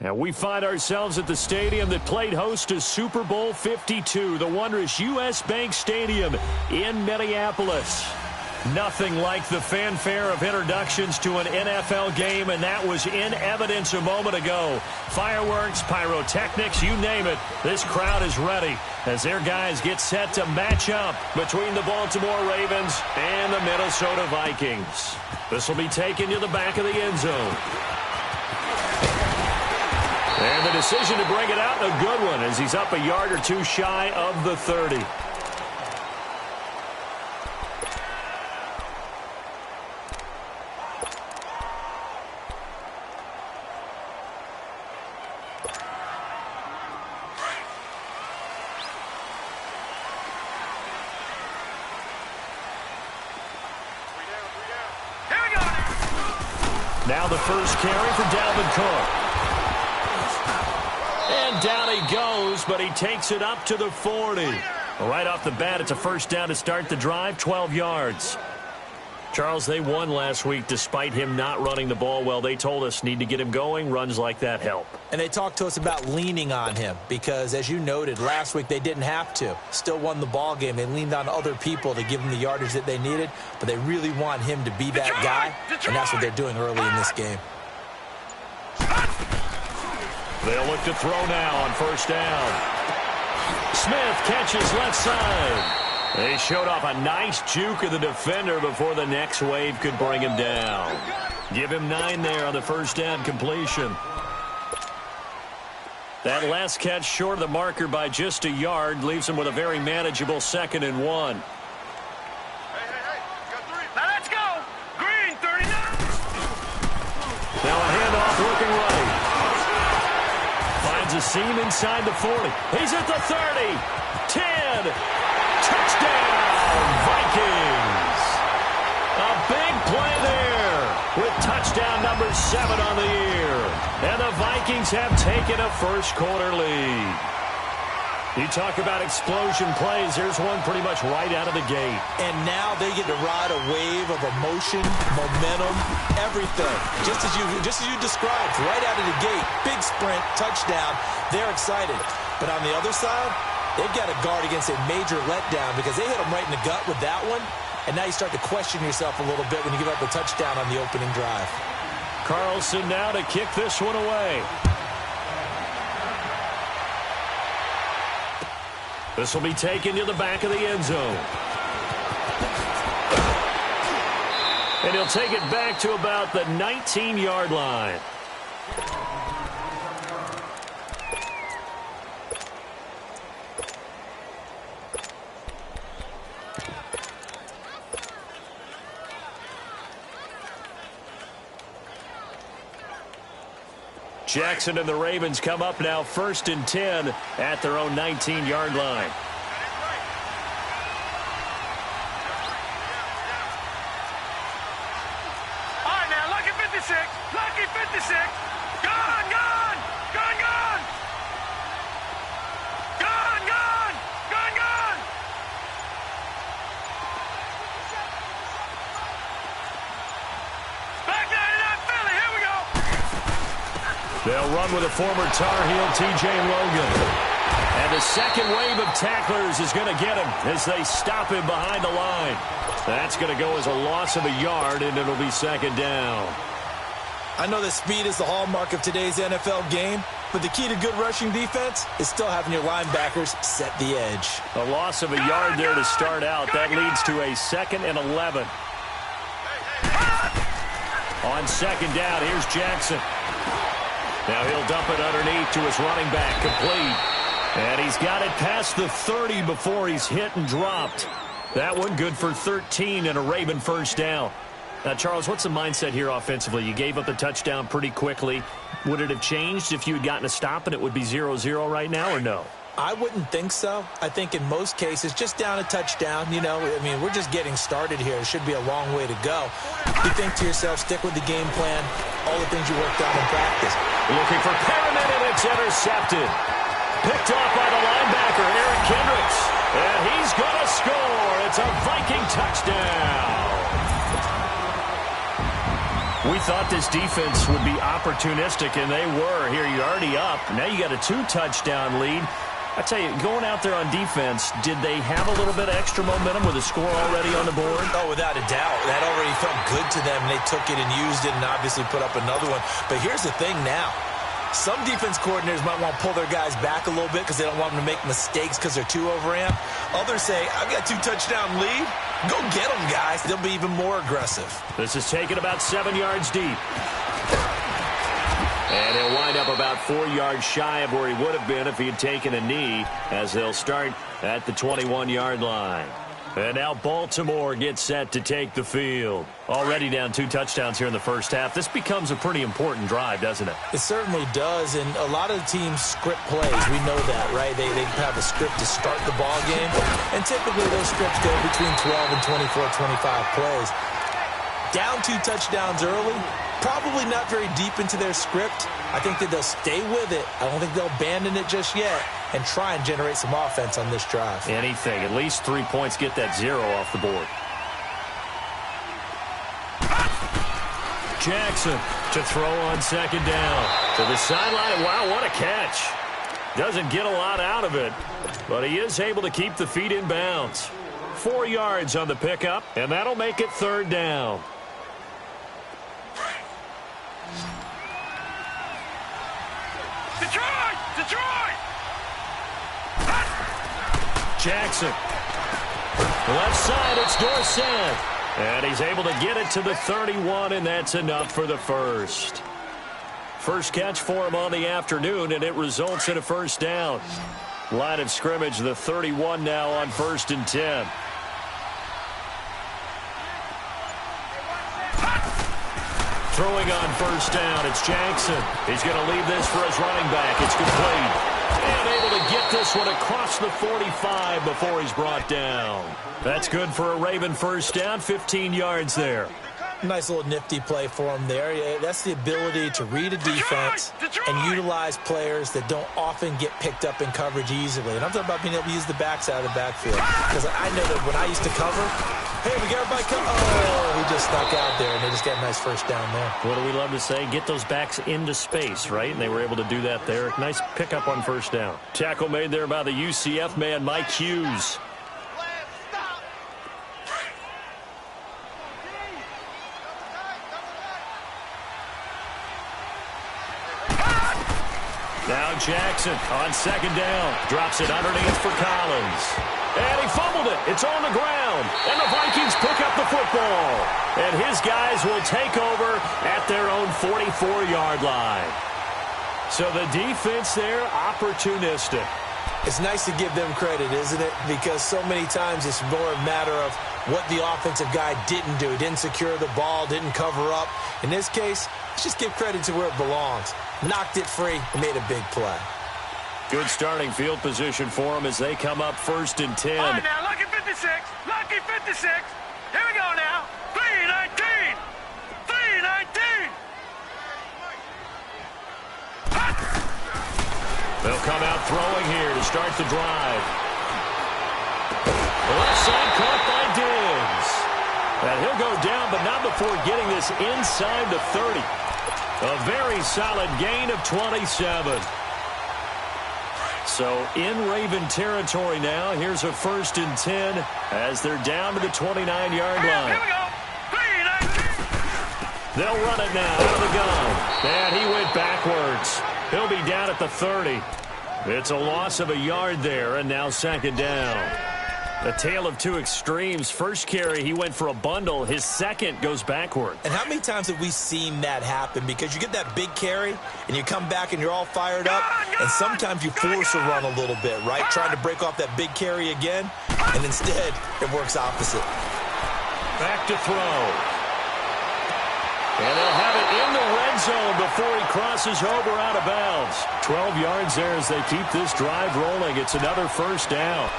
And we find ourselves at the stadium that played host to Super Bowl 52, the wondrous U.S. Bank Stadium in Minneapolis. Nothing like the fanfare of introductions to an NFL game, and that was in evidence a moment ago. Fireworks, pyrotechnics, you name it. This crowd is ready as their guys get set to match up between the Baltimore Ravens and the Minnesota Vikings. This will be taken to the back of the end zone. And the decision to bring it out, a good one, as he's up a yard or two shy of the 30. Now the first carry for Dalvin Cook. And down he goes, but he takes it up to the 40. Right off the bat, it's a first down to start the drive, 12 yards. Charles, they won last week despite him not running the ball well. They told us need to get him going. Runs like that help. And they talked to us about leaning on him because, as you noted, last week they didn't have to. Still won the ball game. They leaned on other people to give them the yardage that they needed, but they really want him to be that guy, and that's what they're doing early in this game. They'll look to throw now on first down. Smith catches left side. They showed off a nice juke of the defender before the next wave could bring him down. Give him 9 there on the first down completion. That last catch short of the marker by just a yard leaves him with a very manageable 2nd and 1. Now let's go. Green, 39. Now a handoff looking right. Finds a seam inside the 40. He's at the 30. 10. Touchdown, Vikings. A big play there with touchdown number 7 on the year. And the Vikings have taken a first-quarter lead. You talk about explosion plays. There's one pretty much right out of the gate. And now they get to ride a wave of emotion, momentum, everything. Just as you described, right out of the gate. Big sprint, touchdown. They're excited. But on the other side, they've got to guard against a major letdown because they hit them right in the gut with that one. And now you start to question yourself a little bit when you give up the touchdown on the opening drive. Carlson now to kick this one away. This will be taken to the back of the end zone. And he'll take it back to about the 19-yard line. Jackson and the Ravens come up now 1st and 10 at their own 19-yard line. All right, now, lucky 56. Lucky 56. Gone, gone. Gone, gone. Gone, gone. Gone, gone. Back 99 Philly. Here we go. They'll run with a former Tar Heel, T.J. Logan. And the second wave of tacklers is going to get him as they stop him behind the line. That's going to go as a loss of a yard, and it'll be 2nd down. I know that speed is the hallmark of today's NFL game, but the key to good rushing defense is still having your linebackers set the edge. A loss of a yard there to start out. That leads to a 2nd and 11. On 2nd down, here's Jackson. Now he'll dump it underneath to his running back, complete. And he's got it past the 30 before he's hit and dropped. That one good for 13 and a Raven first down. Now, Charles, what's the mindset here offensively? You gave up the touchdown pretty quickly. Would it have changed if you had gotten a stop and it would be 0-0 right now, or no? I wouldn't think so. I think in most cases, just down a touchdown, you know, I mean, we're just getting started here. It should be a long way to go. You think to yourself, stick with the game plan, all the things you worked on in practice. Looking for Perriman, and it's intercepted. Picked off by the linebacker, Eric Kendricks. And he's going to score. It's a Viking touchdown. We thought this defense would be opportunistic, and they were. Here, you're already up. Now you got a 2-touchdown lead. I tell you, going out there on defense, did they have a little bit of extra momentum with a score already on the board? Oh, without a doubt. That already felt good to them, and they took it and used it and obviously put up another one. But here's the thing now. Some defense coordinators might want to pull their guys back a little bit because they don't want them to make mistakes because they're too overamped. Others say, I've got 2-touchdown lead. Go get them, guys. They'll be even more aggressive. This is taken about 7 yards deep. And he'll wind up about 4 yards shy of where he would have been if he had taken a knee, as they'll start at the 21-yard line. And now Baltimore gets set to take the field. Already down 2 touchdowns here in the first half. This becomes a pretty important drive, doesn't it? It certainly does, and a lot of the teams script plays. We know that, right? They have a script to start the ball game, and typically those scripts go between 12 and 24, 25 plays. Down 2 touchdowns early, probably not very deep into their script. I think that they'll stay with it. I don't think they'll abandon it just yet and try and generate some offense on this drive. Anything. At least 3 points, get that 0 off the board. Jackson to throw on second down. To the sideline. Wow, what a catch. Doesn't get a lot out of it, but he is able to keep the feet in bounds. 4 yards on the pickup, and that'll make it 3rd down. Detroit! Detroit! Jackson. Left side, it's Dorsett. And he's able to get it to the 31, and that's enough for the first. First catch for him on the afternoon, and it results in a 1st down. Line of scrimmage, the 31 now on 1st and 10. Throwing on 1st down, it's Jackson. He's going to leave this for his running back. It's complete. And able to get this one across the 45 before he's brought down. That's good for a Raven 1st down, 15 yards there. Nice little nifty play for him there. Yeah, that's the ability to read a defense and utilize players that don't often get picked up in coverage easily. And I'm talking about being able to use the backs out of the backfield. Because I know that when I used to cover, hey, we got everybody cover. Oh, he just stuck out there, and they just got a nice 1st down there. What do we love to say? Get those backs into space, right? And they were able to do that there. Nice pickup on 1st down. Tackle made there by the UCF man, Mike Hughes. Now Jackson on 2nd down. Drops it underneath for Collins. And he fumbled it. It's on the ground. And the Vikings pick up the football. And his guys will take over at their own 44-yard line. So the defense there, opportunistic. It's nice to give them credit, isn't it? Because so many times it's more a matter of what the offensive guy didn't do. He didn't secure the ball, didn't cover up. In this case, let's just give credit to where it belongs. Knocked it free and made a big play. Good starting field position for them as they come up 1st and 10. All right, now, lucky 56. Lucky 56. Here we go now. 3-19. 3-19. They'll come out throwing here to start the drive. The left side caught by Diggs. And he'll go down, but not before getting this inside the 30. A very solid gain of 27. So in Raven territory now, here's a 1st and 10 as they're down to the 29-yard line. Here we go. 3-19. They'll run it now out of the gun. And he went backwards. He'll be down at the 30. It's a loss of a yard there, and now 2nd down. A tale of 2 extremes. First carry, he went for a bundle. His second goes backward. And how many times have we seen that happen? Because you get that big carry, and you come back and you're all fired up, and sometimes you force a run a little bit, right? Trying to break off that big carry again, and instead it works opposite. Back to throw. And they'll have it in the red zone before he crosses over out of bounds. 12 yards there as they keep this drive rolling. It's another 1st down.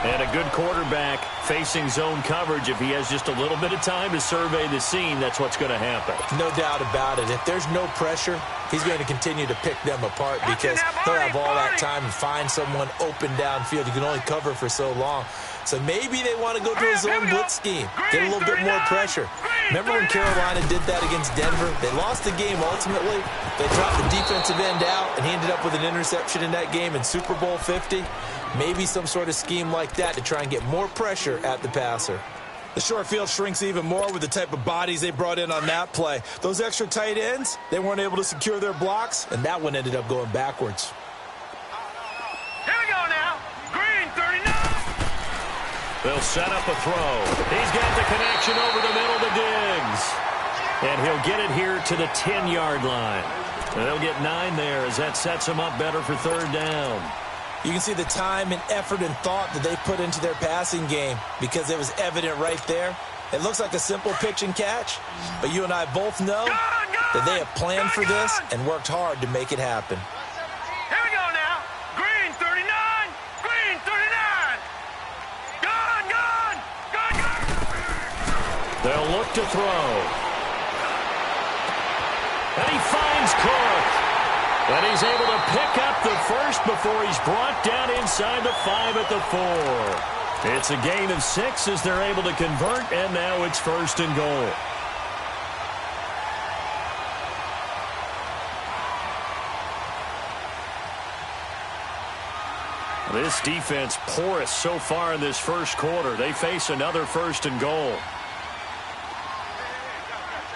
And a good quarterback Facing zone coverage, if he has just a little bit of time to survey the scene, that's what's going to happen. No doubt about it. If there's no pressure, he's going to continue to pick them apart because he'll have all that time to find someone open downfield. You can only cover for so long. So maybe they want to go to a zone blitz scheme, get a little bit more pressure. Remember when Carolina did that against Denver? They lost the game ultimately. They dropped the defensive end out, and he ended up with an interception in that game in Super Bowl 50. Maybe some sort of scheme like that to try and get more pressure at the passer. The short field shrinks even more with the type of bodies they brought in on that play. Those extra tight ends, they weren't able to secure their blocks, and that one ended up going backwards. Here we go now. Green 39. They'll set up a throw. He's got the connection over the middle to Diggs. And he'll get it here to the 10-yard line. And they'll get 9 there as that sets him up better for third down. You can see the time and effort and thought that they put into their passing game because it was evident right there. It looks like a simple pitch and catch, but you and I both know that they have planned for this and worked hard to make it happen. Here we go now. Green 39. Green 39. Gone, gone, gone, gone. They'll look to throw. And he finds Cook. And he's able to pick up the first before he's brought down inside the 5 at the 4. It's a gain of 6 as they're able to convert, and now it's first and goal. This defense porous so far in this first quarter. They face another first and goal.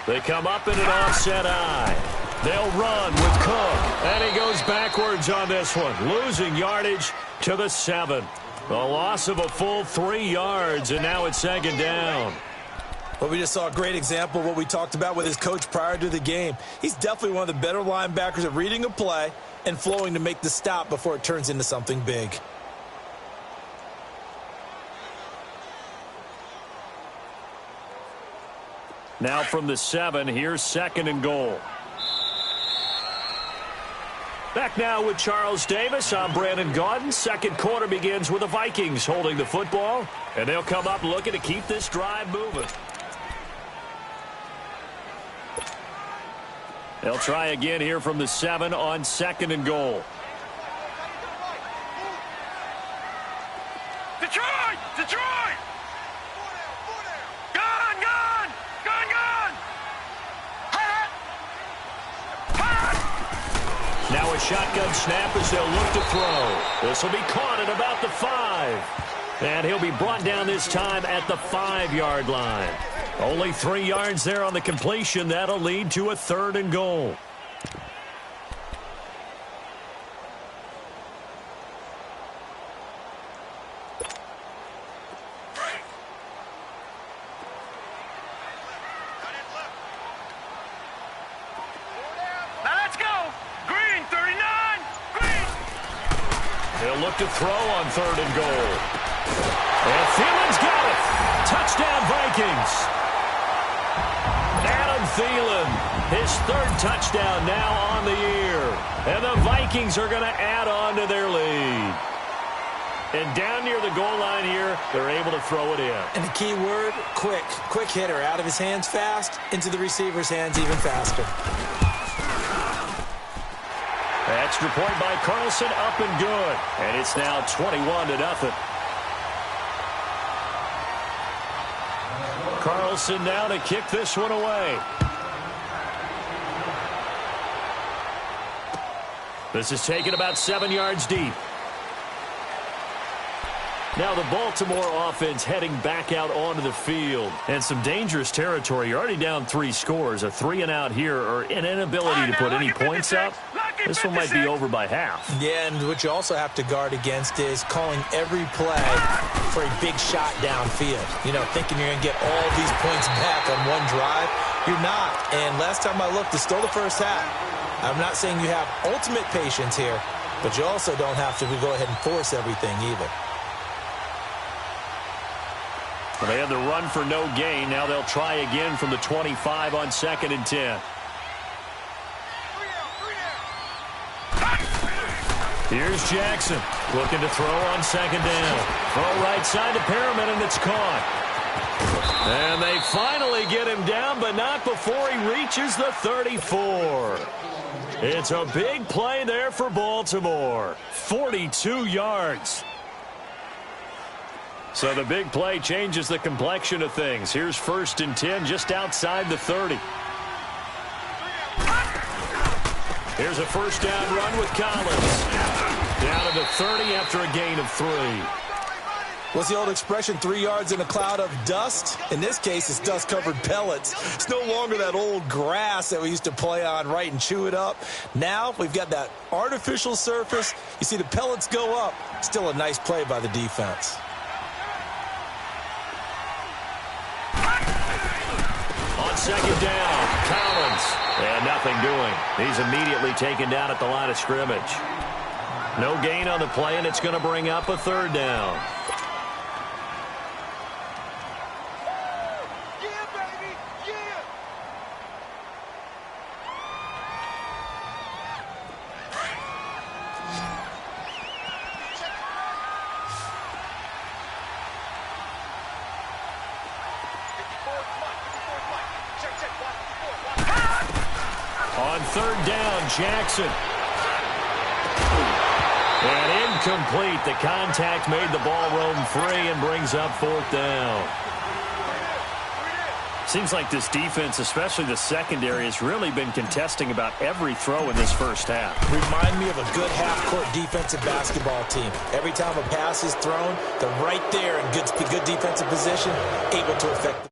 They come up in an offset eye. They'll run with Cook, and he goes backwards on this one, losing yardage to the 7. A loss of a full 3 yards, and now it's second down. Well, we just saw a great example of what we talked about with his coach prior to the game. He's definitely one of the better linebackers at reading a play and flowing to make the stop before it turns into something big. Now from the 7, here's second and goal. Back now with Charles Davis. I'm Brandon Gaudin. Second quarter begins with the Vikings holding the football, and they'll come up looking to keep this drive moving. They'll try again here from the 7 on second and goal. Detroit! Detroit! Gone, gone! Gone, gone! Hot! Hot! Now a shotgun snap as they'll look to throw. This will be caught at about the 5. And he'll be brought down this time at the 5-yard line. Only 3 yards there on the completion. That'll lead to a third and goal. Now let's go! Green 39! Green! They'll look to throw on third and goal. And Thielen's got it. Touchdown, Vikings. Adam Thielen, his third touchdown now on the year. And the Vikings are going to add on to their lead. And down near the goal line here, they're able to throw it in. And the key word, quick. Quick hitter. Out of his hands fast, into the receiver's hands even faster. Extra point by Carlson, up and good. And it's now 21-0. Carlson now to kick this one away. This is taken about 7 yards deep. Now the Baltimore offense heading back out onto the field. And some dangerous territory. You're already down 3 scores. A 3-and-out here or an inability to put any points up. This one might be over by half. Yeah, and what you also have to guard against is calling every play for a big shot downfield. You know, thinking you're going to get all these points back on one drive. You're not. And last time I looked, it's still the first half. I'm not saying you have ultimate patience here, but you also don't have to go ahead and force everything either. Well, they had the run for no gain. Now they'll try again from the 25 on second and 10. Here's Jackson looking to throw on second down. Throw right side to Perriman, and it's caught. And they finally get him down, but not before he reaches the 34. It's a big play there for Baltimore. 42 yards. So the big play changes the complexion of things. Here's 1st and 10 just outside the 30. Here's a first down run with Collins. Down to the 30 after a gain of 3. What's the old expression, 3 yards in a cloud of dust? In this case, it's dust-covered pellets. It's no longer that old grass that we used to play on, right, and chew it up. Now we've got that artificial surface. You see the pellets go up. Still a nice play by the defense. On second down, Collins. And nothing doing. He's immediately taken down at the line of scrimmage. No gain on the play, and it's going to bring up a 3rd down. On 3rd down, Jackson. And incomplete. The contact made the ball roam free and brings up 4th down. Seems like this defense, especially the secondary, has really been contesting about every throw in this first half. Remind me of a good half-court defensive basketball team. Every time a pass is thrown, they're right there in good defensive position, able to affect the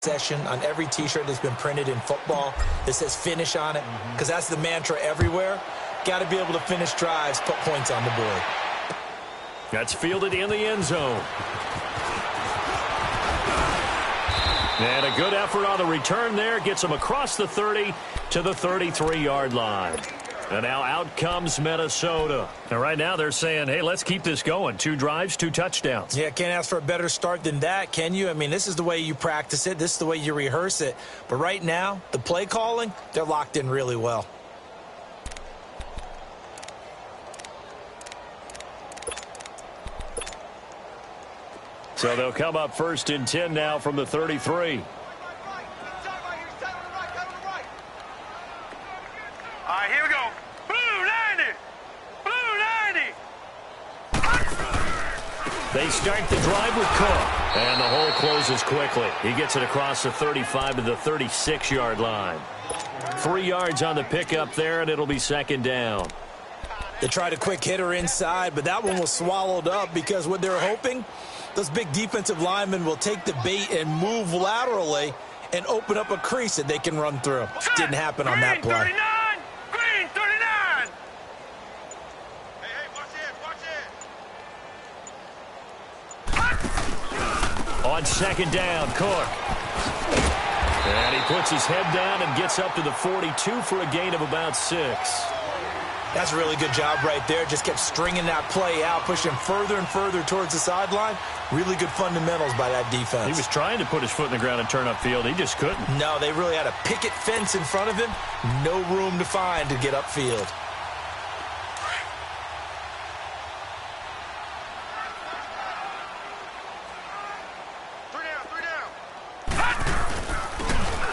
session on every T-shirt that's been printed in football that says finish on it, because that's the mantra everywhere. Got to be able to finish drives, put points on the board. That's fielded in the end zone. And a good effort on the return there. Gets him across the 30 to the 33-yard line. And now out comes Minnesota. And right now they're saying, hey, let's keep this going. 2 drives, 2 touchdowns. Yeah, can't ask for a better start than that, can you? I mean, this is the way you practice it. This is the way you rehearse it. But right now, the play calling, they're locked in really well. So they'll come up 1st and 10 now from the 33. All right, here we go. Blue 90. Blue 90. They start the drive with Cook. And the hole closes quickly. He gets it across the 35 to the 36-yard line. 3 yards on the pickup there, and it'll be 2nd down. They tried a quick hitter inside, but that one was swallowed up because what they're hoping, those big defensive linemen will take the bait and move laterally and open up a crease that they can run through. Didn't happen on that play. Green 39. Hey, watch it. On 2nd down, Cook. And he puts his head down and gets up to the 42 for a gain of about 6. That's a really good job right there. Just kept stringing that play out, pushing further and further towards the sideline. Really good fundamentals by that defense. He was trying to put his foot in the ground and turn upfield. He just couldn't. No, they really had a picket fence in front of him. No room to find to get upfield.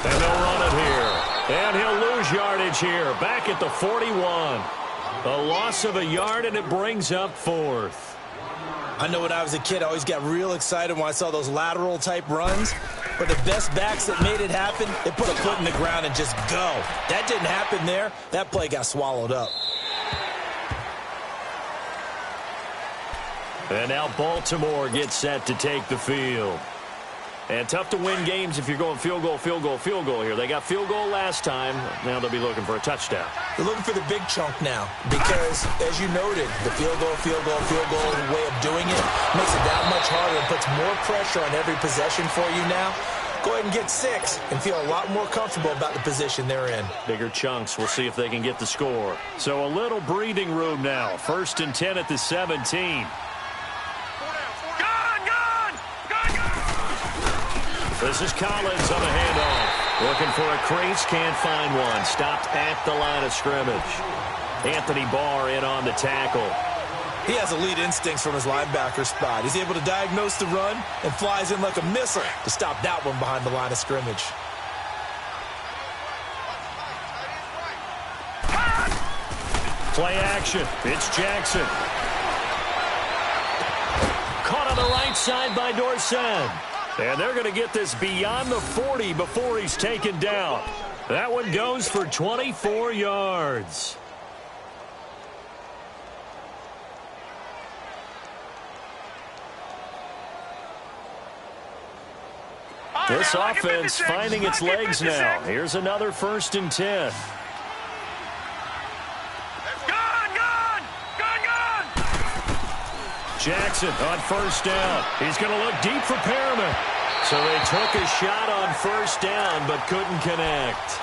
And they'll run it here. And he'll lose yardage here. Back at the 41. A loss of a yard, and it brings up 4th. I know when I was a kid, I always got real excited when I saw those lateral-type runs. But the best backs that made it happen, they put a foot in the ground and just go. That didn't happen there. That play got swallowed up. And now Baltimore gets set to take the field. And tough to win games if you're going field goal, field goal, field goal here. They got field goal last time. Now they'll be looking for a touchdown. They're looking for the big chunk now because, as you noted, the field goal way of doing it makes it that much harder and puts more pressure on every possession for you now. Go ahead and get 6 and feel a lot more comfortable about the position they're in. Bigger chunks. We'll see if they can get the score. So a little breathing room now. 1st and 10 at the 17. This is Collins on the handoff. Looking for a crease, can't find one. Stopped at the line of scrimmage. Anthony Barr in on the tackle. He has elite instincts from his linebacker spot. He's able to diagnose the run and flies in like a missile to stop that one behind the line of scrimmage. Play action. It's Jackson. Caught on the right side by Dorsett. And they're going to get this beyond the 40 before he's taken down. That one goes for 24 yards. This offense finding its legs now. Here's another 1st and 10. Jackson on 1st down. He's going to look deep for Perriman. So they took a shot on 1st down but couldn't connect.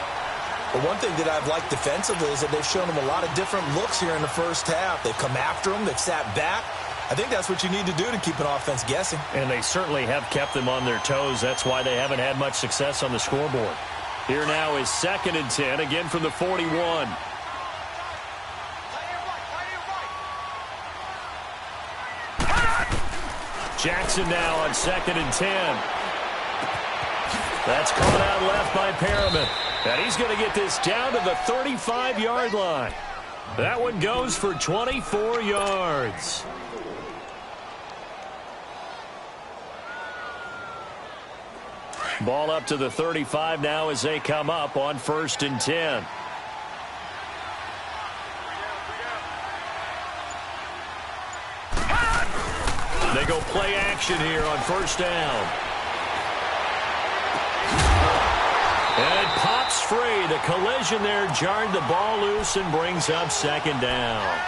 But one thing that I've liked defensively is that they've shown him a lot of different looks here in the first half. They've come after him. They've sat back. I think that's what you need to do to keep an offense guessing. And they certainly have kept them on their toes. That's why they haven't had much success on the scoreboard. Here now is 2nd and 10, again from the 41. Jackson now on 2nd and 10. That's caught out left by Perriman. And he's going to get this down to the 35-yard line. That one goes for 24 yards. Ball up to the 35 now as they come up on 1st and 10. They go play action here on 1st down. And it pops free. The collision there jarred the ball loose and brings up 2nd down.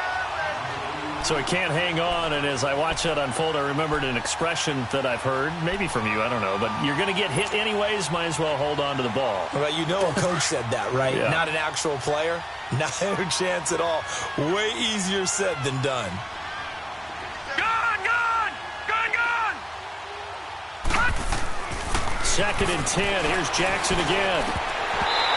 So he can't hang on, and as I watch that unfold, I remembered an expression that I've heard, maybe from you, I don't know, but you're going to get hit anyways, might as well hold on to the ball. Well, you know a coach said that, right? Yeah. Not an actual player. Not a chance at all. Way easier said than done. Gone! 2nd and 10. Here's Jackson again.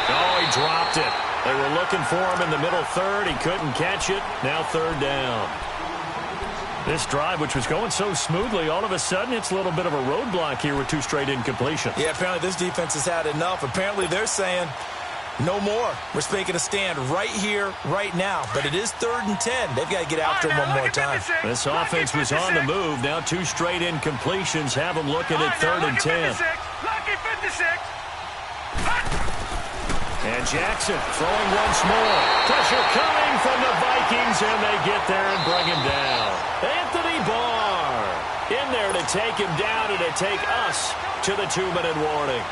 Oh, he dropped it. They were looking for him in the middle third. He couldn't catch it. Now 3rd down. This drive, which was going so smoothly, all of a sudden it's a little bit of a roadblock here with 2 straight incompletions. Yeah, apparently this defense has had enough. Apparently they're saying no more. We're making a stand right here, right now. But it is 3rd and 10. They've got to get after him one more time. This offense was on the move. Now 2 straight incompletions have them looking at 3rd and 10. Lucky 56. And Jackson throwing once more. Pressure coming from the Vikings, and they get there and bring him down. Anthony Barr in there to take him down and to take us to the 2-minute warning.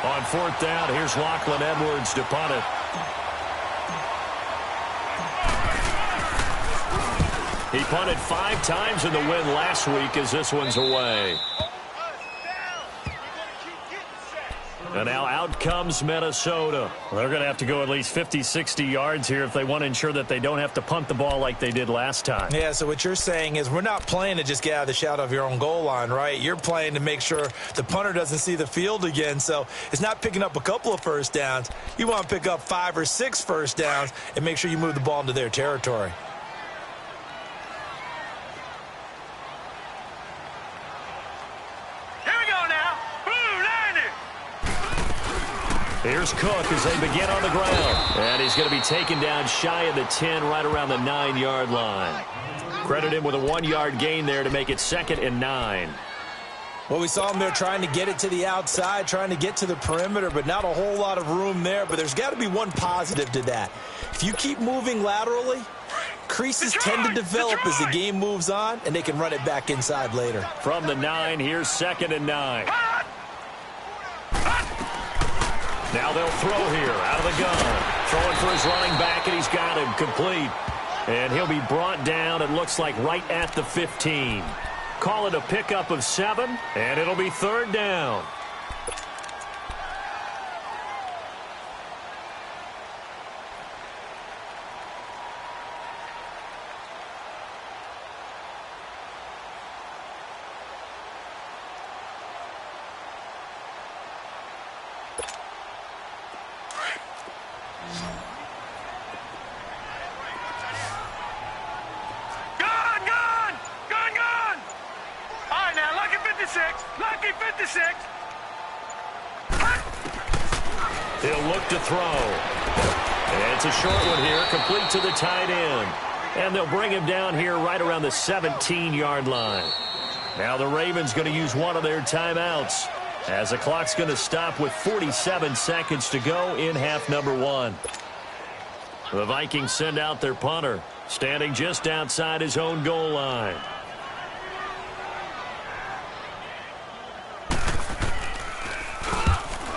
On 4th down, here's Lachlan Edwards to punt it. He punted 5 times in the win last week as this one's away. And now out comes Minnesota. They're going to have to go at least 50, 60 yards here if they want to ensure that they don't have to punt the ball like they did last time. Yeah, so what you're saying is we're not playing to just get out of the shadow of your own goal line, right? You're playing to make sure the punter doesn't see the field again. So it's not picking up a couple of 1st downs. You want to pick up 5 or 6 1st downs and make sure you move the ball into their territory. Here's Cook as they begin on the ground. And he's going to be taken down shy of the 10, right around the 9-yard line. Credit him with a 1-yard gain there to make it 2nd and 9. Well, we saw him there trying to get it to the outside, trying to get to the perimeter, but not a whole lot of room there. But there's got to be one positive to that. If you keep moving laterally, creases tend to develop as the game moves on, and they can run it back inside later. From the 9, here's 2nd and 9. Now they'll throw here out of the gun. Throwing for his running back, and he's got him complete. And he'll be brought down, it looks like, right at the 15. Call it a pickup of 7, and it'll be 3rd down. He'll look to throw. It's a short one here, complete to the tight end. And they'll bring him down here right around the 17-yard line. Now the Ravens going to use one of their timeouts, as the clock's going to stop with 47 seconds to go in half number one. The Vikings send out their punter, standing just outside his own goal line.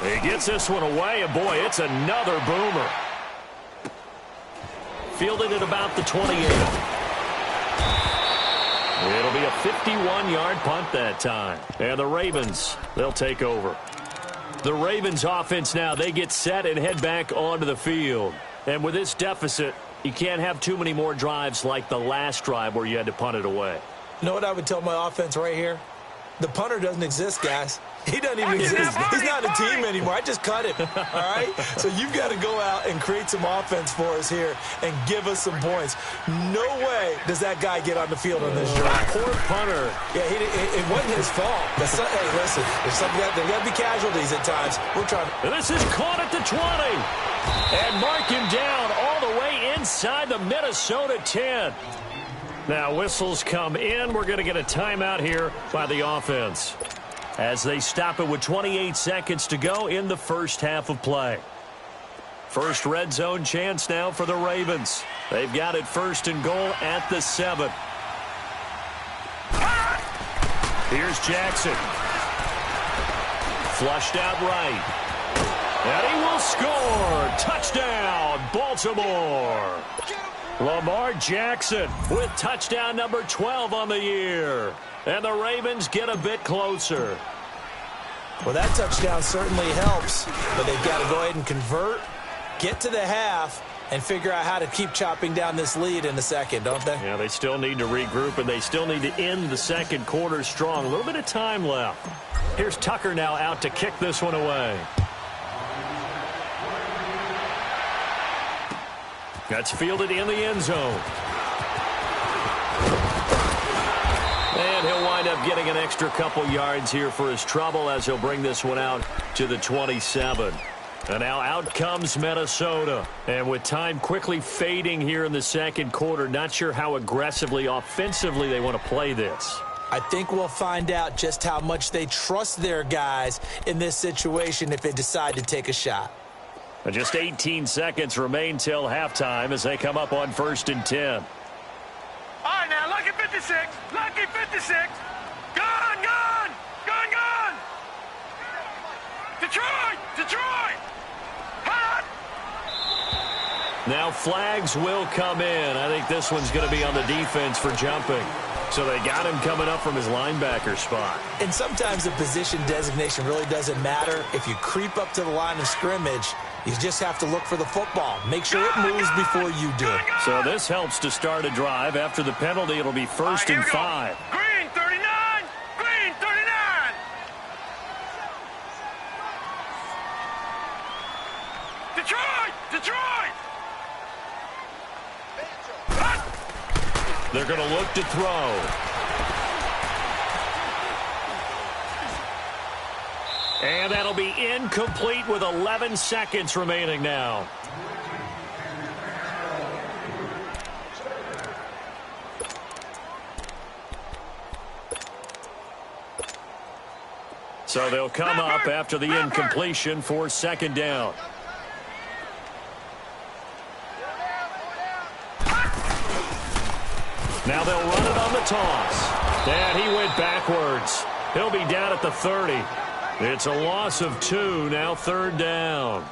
He gets this one away, and boy, it's another boomer. Fielded at about the 28. It'll be a 51-yard punt that time. And the Ravens, they'll take over. The Ravens offense now, they get set and head back onto the field. And with this deficit, you can't have too many more drives like the last drive where you had to punt it away. You know what I would tell my offense right here? The punter doesn't exist, guys. He doesn't even exist. He's not a team anymore. I just cut him, all right? So you've got to go out and create some offense for us here and give us some points. No way does that guy get on the field on this drive. Poor punter. Yeah, it wasn't his fault. Hey, listen, there's got to be casualties at times. We're trying to... This is caught at the 20. And mark him down all the way inside the Minnesota 10. Now whistles come in. We're going to get a timeout here by the offense, as they stop it with 28 seconds to go in the first half of play. First red zone chance now for the Ravens. They've got it first and goal at the 7. Here's Jackson. Flushed out right. And he will score. Touchdown, Baltimore. Lamar Jackson with touchdown number 12 on the year. And the Ravens get a bit closer. Well, that touchdown certainly helps, but they've got to go ahead and convert, get to the half, and figure out how to keep chopping down this lead in the second, don't they? Yeah, they still need to regroup, and they still need to end the second quarter strong. A little bit of time left. Here's Tucker now out to kick this one away. That's fielded in the end zone. And he'll wind up getting an extra couple yards here for his trouble, as he'll bring this one out to the 27. And now out comes Minnesota. And with time quickly fading here in the second quarter, not sure how aggressively, offensively they want to play this. I think we'll find out just how much they trust their guys in this situation if they decide to take a shot. And just 18 seconds remain till halftime as they come up on 1st and 10. All right, now, lucky 56. Lucky 56. Gone, gone. Gone, gone. Detroit. Detroit. Hot. Now flags will come in. I think this one's going to be on the defense for jumping. So they got him coming up from his linebacker spot. And sometimes the position designation really doesn't matter. If you creep up to the line of scrimmage, you just have to look for the football. Make sure it moves before you do. So this helps to start a drive. After the penalty, it'll be 1st and 5. Green 39. Green 39. Detroit. Detroit. They're going to look to throw. And that'll be incomplete with 11 seconds remaining now. So they'll come up after the incompletion for 2nd down. Now they'll run it on the toss. And he went backwards. He'll be down at the 30. It's a loss of 2, now 3rd down.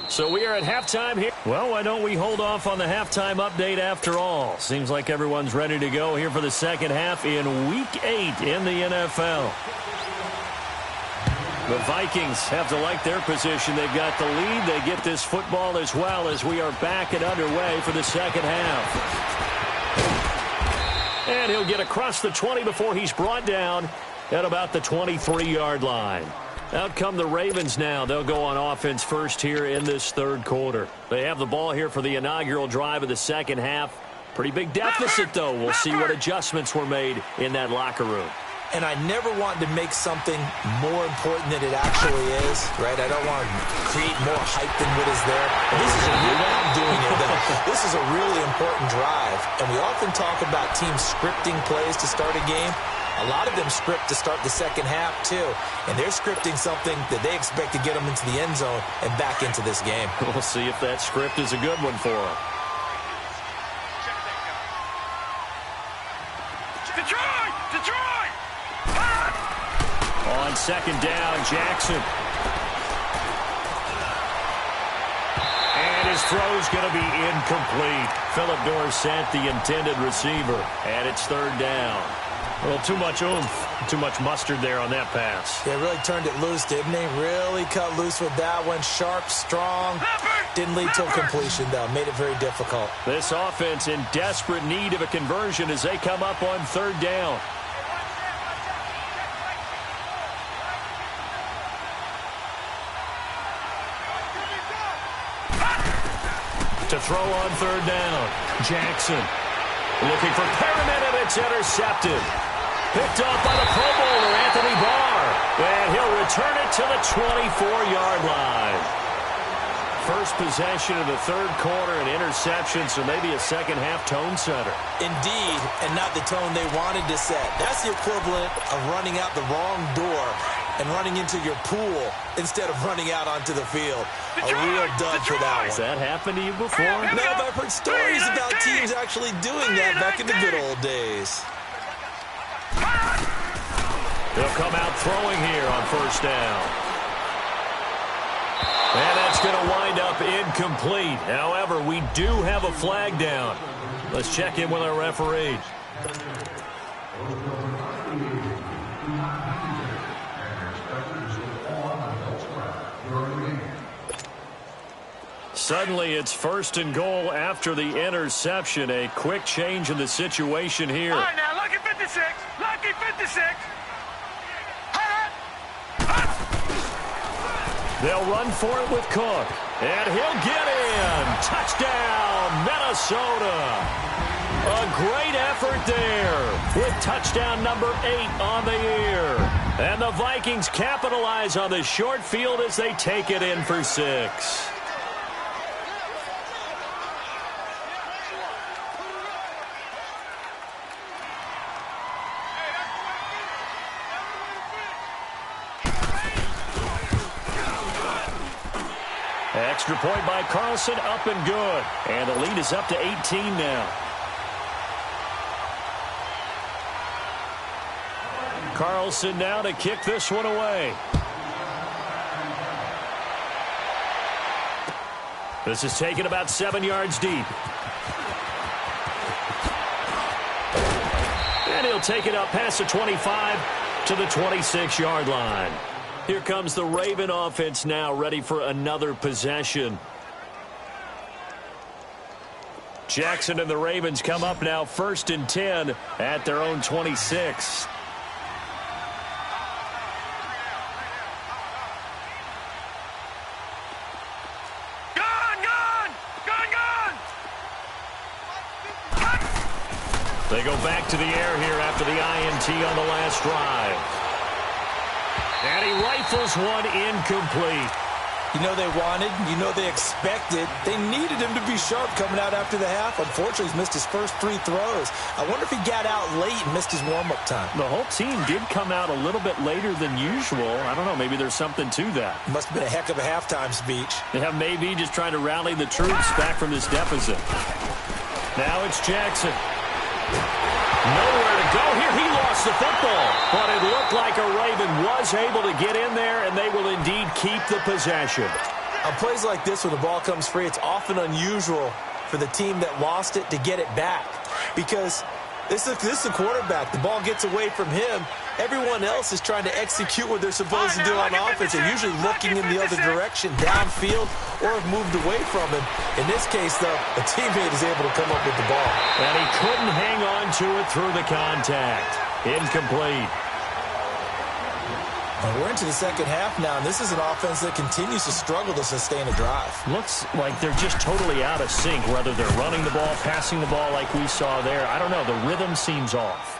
So we are at halftime here. Well, why don't we hold off on the halftime update after all? Seems like everyone's ready to go here for the second half in Week 8 in the NFL. The Vikings have to like their position. They've got the lead. They get this football as well as we are back and underway for the second half. And he'll get across the 20 before he's brought down at about the 23-yard line. Out come the Ravens now. They'll go on offense first here in this 3rd quarter. They have the ball here for the inaugural drive of the second half. Pretty big deficit, though. We'll see what adjustments were made in that locker room. and I never want to make something more important than it actually is, right? I don't want to create more hype than what is there. This is a I'm doing it, though. This is a really important drive, and we often talk about teams scripting plays to start a game. A lot of them script to start the second half, too. And they're scripting something that they expect to get them into the end zone and back into this game. We'll see if that script is a good one for them. Detroit! Detroit! On second down, Jackson. And his throw's going to be incomplete. Philip Dorsett, the intended receiver. And it's third down. Well, too much oomph, too much mustard there on that pass. They really turned it loose, didn't they? Really cut loose with that one. Sharp, strong. Didn't lead to a completion, though. Made it very difficult. This offense in desperate need of a conversion as they come up on third down. To throw on third down, Jackson looking for Perriman, and it's intercepted. Picked off by the Pro Bowler, Anthony Barr. And he'll return it to the 24-yard line. First possession of the third quarter, an interception, so maybe a second-half tone setter. Indeed, and not the tone they wanted to set. That's the equivalent of running out the wrong door and running into your pool instead of running out onto the field. A real dud for that one. Has that happened to you before? No, but I've heard stories about teams actually doing that back in the good old days. They'll come out throwing here on first down. And that's going to wind up incomplete. However, we do have a flag down. Let's check in with our referee. Suddenly, it's first and goal after the interception. A quick change in the situation here. All right, now, lucky 56. Lucky 56. They'll run for it with Cook. And he'll get in. Touchdown, Minnesota. A great effort there with touchdown number 8 on the year. And the Vikings capitalize on the short field as they take it in for 6. Extra point by Carlson, up and good. And the lead is up to 18 now. Carlson now to kick this one away. This is taken about 7 yards deep. And he'll take it up past the 25 to the 26-yard line. Here comes the Raven offense now, ready for another possession. Jackson and the Ravens come up now first and 10 at their own 26. They go back to the air here after the INT on the last drive. And he rifles one incomplete. You know they wanted, you know they expected. They needed him to be sharp coming out after the half. Unfortunately, he's missed his first 3 throws. I wonder if he got out late and missed his warm-up time. The whole team did come out a little bit later than usual. I don't know, maybe there's something to that. Must have been a heck of a halftime speech. Yeah, maybe just trying to rally the troops back from this deficit. Now it's Jackson. Nowhere to go here. He lost the football, but it looked like a Raven was able to get in there, and they will indeed keep the possession. On plays like this where the ball comes free, it's often unusual for the team that lost it to get it back, because this is the quarterback. The ball gets away from him. Everyone else is trying to execute what they're supposed to do on offense. They're usually looking in the other direction, downfield, or have moved away from him. In this case, though, a teammate is able to come up with the ball. And he couldn't hang on to it through the contact. Incomplete. And we're into the second half now, and this is an offense that continues to struggle to sustain a drive. Looks like they're just totally out of sync, whether they're running the ball, passing the ball like we saw there. I don't know. The rhythm seems off.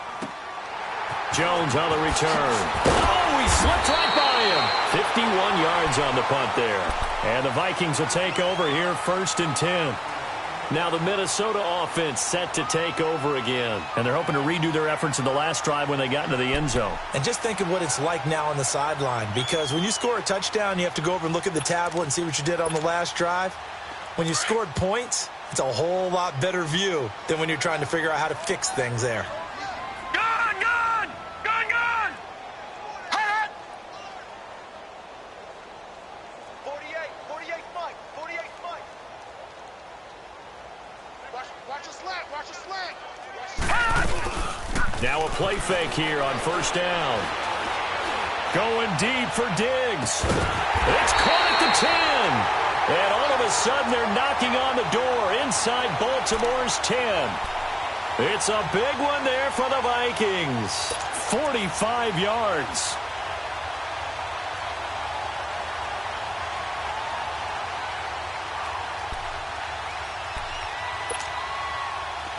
Jones on the return. Oh, he slipped right by him. 51 yards on the punt there. And the Vikings will take over here 1st and 10. Now the Minnesota offense set to take over again. And they're hoping to redo their efforts in the last drive when they got into the end zone. And just think of what it's like now on the sideline. Because when you score a touchdown, you have to go over and look at the tablet and see what you did on the last drive. When you scored points, it's a whole lot better view than when you're trying to figure out how to fix things there. Gun, gun! Gun, gun! Hot! 48, Mike. 48, Mike. Watch a slant, watch a slant. Now a play fake here on 1st down. Going deep for Diggs. It's caught at the 10. And all of a sudden they're knocking on the door inside Baltimore's 10. It's a big one there for the Vikings. 45 yards.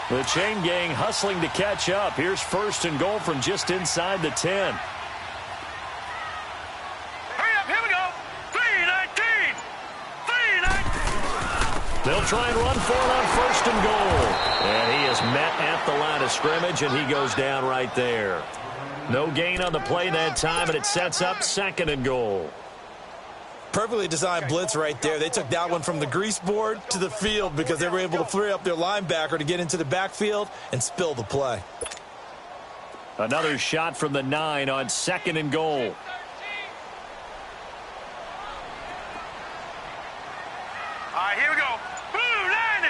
The chain gang hustling to catch up. Here's 1st and goal from just inside the 10. Hurry up, here we go. 3-19. 3-19. They'll try and run for it on 1st and goal. And he is met at the line of scrimmage, and he goes down right there. No gain on the play that time, and it sets up 2nd and goal. Perfectly designed blitz right there. They took that one from the grease board to the field because they were able to free up their linebacker to get into the backfield and spill the play. Another shot from the 9 on 2nd and goal. All right, here we go. Blue 90.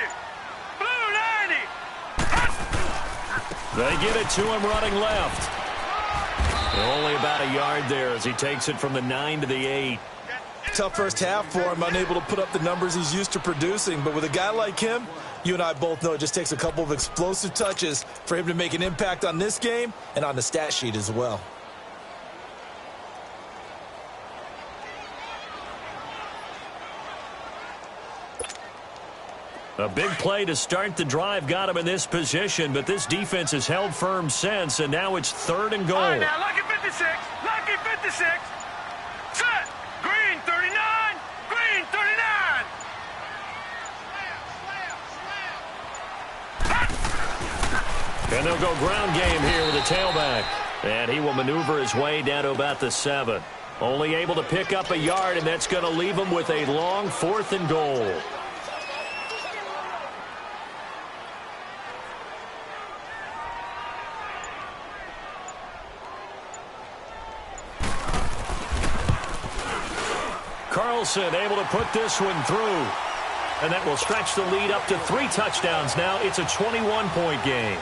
Blue 90. They give it to him running left. Only about a yard there as he takes it from the 9 to the 8. Tough first half for him, unable to put up the numbers he's used to producing. But with a guy like him, you and I both know it just takes a couple of explosive touches for him to make an impact on this game and on the stat sheet as well. A big play to start the drive got him in this position, but this defense has held firm since, and now it's 3rd and goal. All right, now, lucky 56. Lucky 56. Set. Green 39. Green 39. And they'll go ground game here with a tailback. And he will maneuver his way down to about the 7. Only able to pick up a yard, and that's going to leave him with a long 4th and goal. Carlson able to put this one through. And that will stretch the lead up to 3 touchdowns now. It's a 21-point game.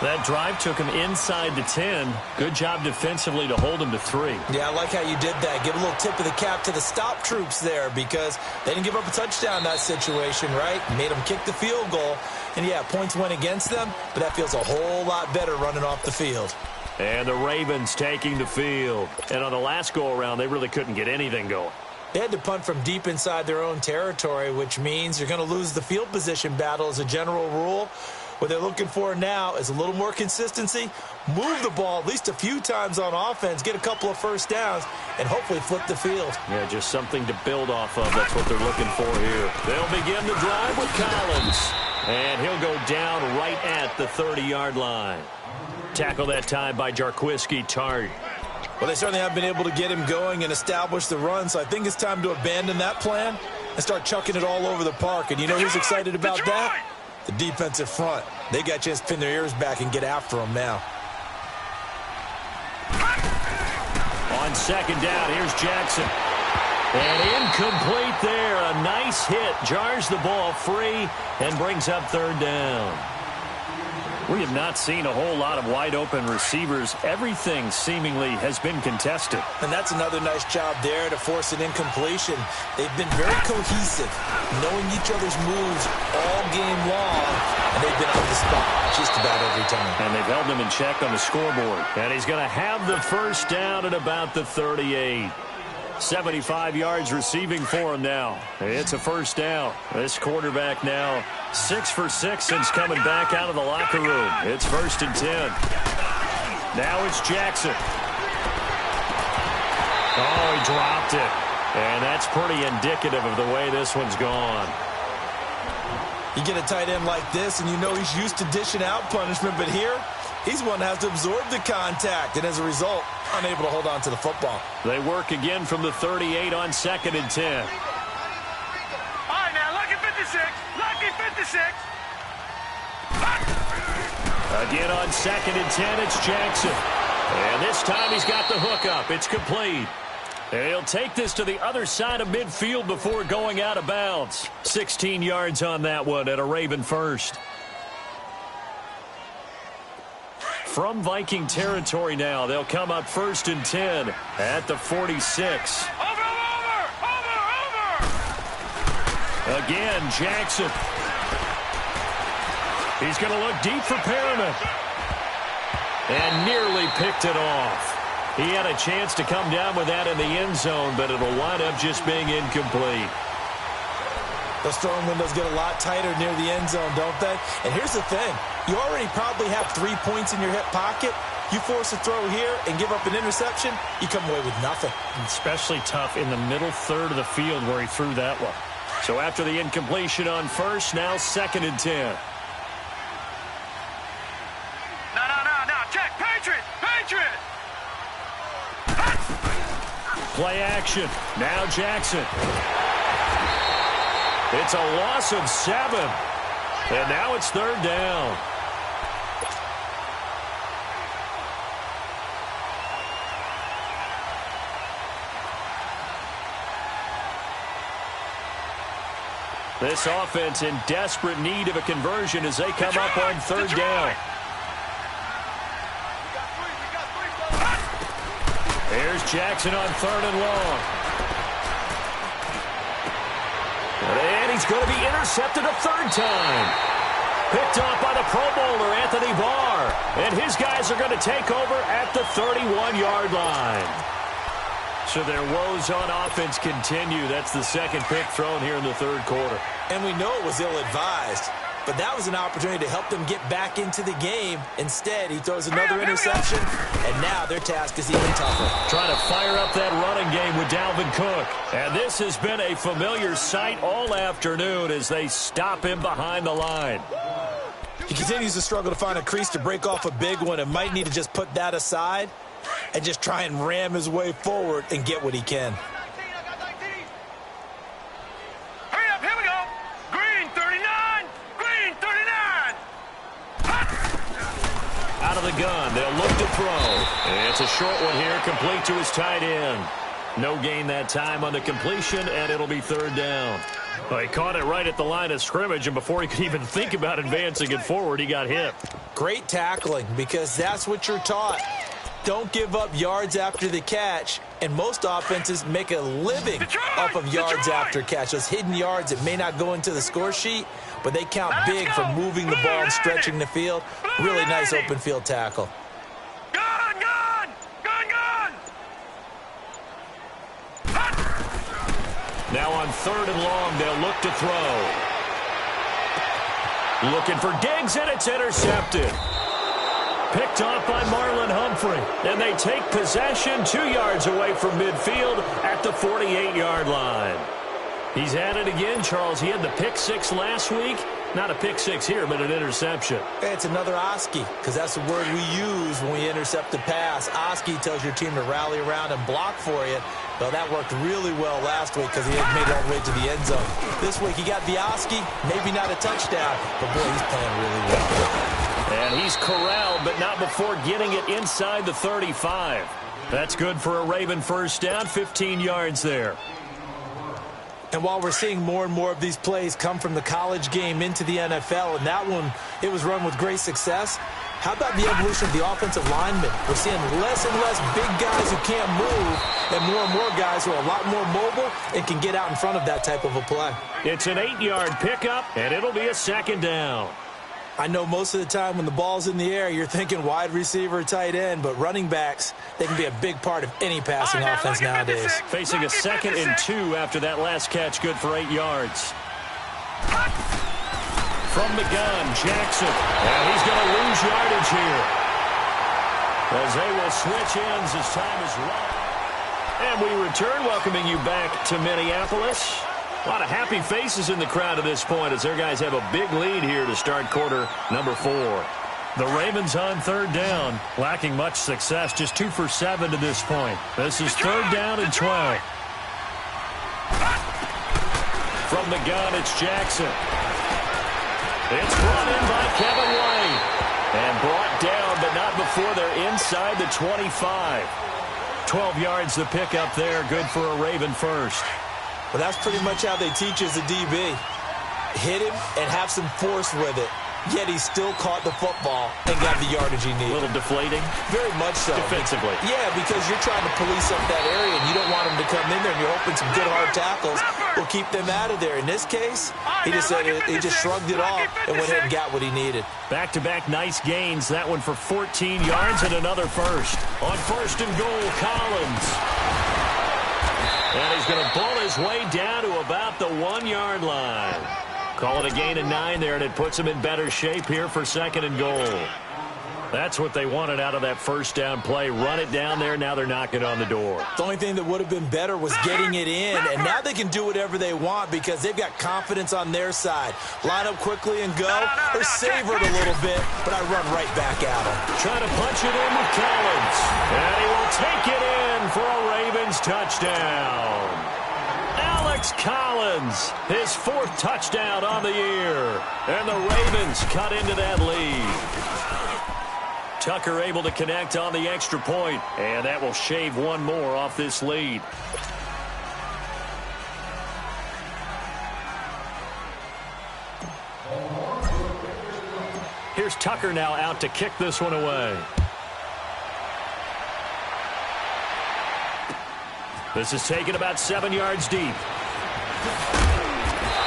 That drive took him inside the 10. Good job defensively to hold him to 3. Yeah, I like how you did that. Give a little tip of the cap to the stop troops there because they didn't give up a touchdown in that situation, right? Made them kick the field goal. And, yeah, points went against them, but that feels a whole lot better running off the field. And the Ravens taking the field. And on the last go-around, they really couldn't get anything going. They had to punt from deep inside their own territory, which means you're going to lose the field position battle as a general rule. What they're looking for now is a little more consistency, move the ball at least a few times on offense, get a couple of first downs, and hopefully flip the field. Yeah, just something to build off of. That's what they're looking for here. They'll begin the drive with Collins. And he'll go down right at the 30-yard line. Tackle that time by Jarquiski Tart. Well, they certainly haven't been able to get him going and establish the run, so I think it's time to abandon that plan and start chucking it all over the park. And you know who's excited about that? The defensive front. They got a chance to pin their ears back and get after him now. On 2nd down, here's Jackson. And incomplete there. A nice hit. Jars the ball free and brings up 3rd down. We have not seen a whole lot of wide-open receivers. Everything seemingly has been contested. And that's another nice job there to force an incompletion. They've been very cohesive, knowing each other's moves all game long, and they've been on the spot just about every time. And they've held them in check on the scoreboard. And he's going to have the first down at about the 38. 75 yards receiving for him now. It's a first down. This quarterback now 6 for 6 since coming back out of the locker room. It's 1st and 10. Now it's Jackson. Oh, he dropped it. And that's pretty indicative of the way this one's gone. You get a tight end like this, and you know he's used to dishing out punishment, but here, he's one that has to absorb the contact, and as a result, unable to hold on to the football. They work again from the 38 on 2nd and 10. All right, now, lucky 56. Lucky 56. Again on 2nd and 10, it's Jackson. And this time he's got the hook up. It's complete. And he'll take this to the other side of midfield before going out of bounds. 16 yards on that one and a Raven first. From Viking territory now, they'll come up 1st and 10 at the 46. Over. Again, Jackson. He's going to look deep for Perriman. And nearly picked it off. He had a chance to come down with that in the end zone, but it'll wind up just being incomplete. Those throwing windows get a lot tighter near the end zone, don't they? And here's the thing. You already probably have 3 points in your hip pocket. You force a throw here and give up an interception, you come away with nothing. Especially tough in the middle third of the field where he threw that one. So after the incompletion on 1st, now 2nd and 10. No. Check. Patriot. Play action. Now Jackson. It's a loss of 7. And now it's 3rd down. This offense in desperate need of a conversion as they come up on 3rd down. There's Jackson on 3rd and long. And he's going to be intercepted a 3rd time. Picked off by the Pro Bowler, Anthony Barr. And his guys are going to take over at the 31-yard line. So their woes on offense continue. That's the 2nd pick thrown here in the 3rd quarter. And we know it was ill-advised, but that was an opportunity to help them get back into the game. Instead, he throws another interception, and now their task is even tougher. Trying to fire up that running game with Dalvin Cook. And this has been a familiar sight all afternoon as they stop him behind the line. He continues to struggle to find a crease to break off a big one and might need to just put that aside and just try and ram his way forward and get what he can. Hurry up, here we go. Green 39. Green 39. Out of the gun, they'll look to throw. And it's a short one here, complete to his tight end. No gain that time on the completion, and it'll be 3rd down. Well, he caught it right at the line of scrimmage, and before he could even think about advancing it forward, he got hit. Great tackling, because that's what you're taught. Don't give up yards after the catch, and most offenses make a living off of yards after catch. Those hidden yards that may not go into the score sheet, but they count big for moving the ball and stretching the field. Really nice open field tackle. Gun. Now on 3rd and long, they'll look to throw. Looking for Diggs, and it's intercepted. Picked off by Marlon Humphrey. And they take possession 2 yards away from midfield at the 48-yard line. He's had it again, Charles. He had the pick 6 last week. Not a pick 6 here, but an interception. It's another Oski, because that's the word we use when we intercept the pass. Oski tells your team to rally around and block for you. Well, that worked really well last week because he had made it all the way to the end zone. This week he got the Oski, maybe not a touchdown, but boy, he's playing really well. And he's corralled, but not before getting it inside the 35. That's good for a Raven first down, 15 yards there. And while we're seeing more and more of these plays come from the college game into the NFL, and that one, it was run with great success, how about the evolution of the offensive linemen? We're seeing less and less big guys who can't move and more guys who are a lot more mobile and can get out in front of that type of a play. It's an 8-yard pickup, and it'll be a 2nd down. I know most of the time when the ball's in the air, you're thinking wide receiver, tight end, but running backs, they can be a big part of any passing offense nowadays. Facing a 2nd and 2 after that last catch, good for 8 yards. From the gun, Jackson. And he's going to lose yardage here. as they will switch ends as time is run. And we return, welcoming you back to Minneapolis. A lot of happy faces in the crowd at this point as their guys have a big lead here to start quarter number 4. The Ravens on third down, lacking much success, just 2 for 7 to this point. This is third down and 12. From the gun, it's Jackson. It's brought in by Kevin White. And brought down, but not before they're inside the 25. 12 yards the pickup there, good for a Raven first. Well, that's pretty much how they teach as a DB. Hit him and have some force with it. Yet he still caught the football and got the yardage he needed. A little deflating? Very much so. Defensively? Yeah, because you're trying to police up that area, and you don't want him to come in there, and you're hoping some good hard tackles will keep them out of there. In this case, he just shrugged it off and went ahead and got what he needed. Back-to-back nice gains. That one for 14 yards and another first. On first and goal, Collins. And he's going to pull his way down to about the 1-yard line. Call it a gain of 9 there, and it puts them in better shape here for second and goal. That's what they wanted out of that first down play. Run it down there. Now they're knocking on the door. The only thing that would have been better was getting it in, and now they can do whatever they want because they've got confidence on their side. Line up quickly and go, or savor it a little bit, but I run right back at them. Trying to punch it in with Collins. And he will take it in for a Ravens touchdown. Alex Collins, his 4th touchdown on the year. And the Ravens cut into that lead. Tucker able to connect on the extra point, and that will shave one more off this lead. Here's Tucker now out to kick this one away. This is taken about 7 yards deep.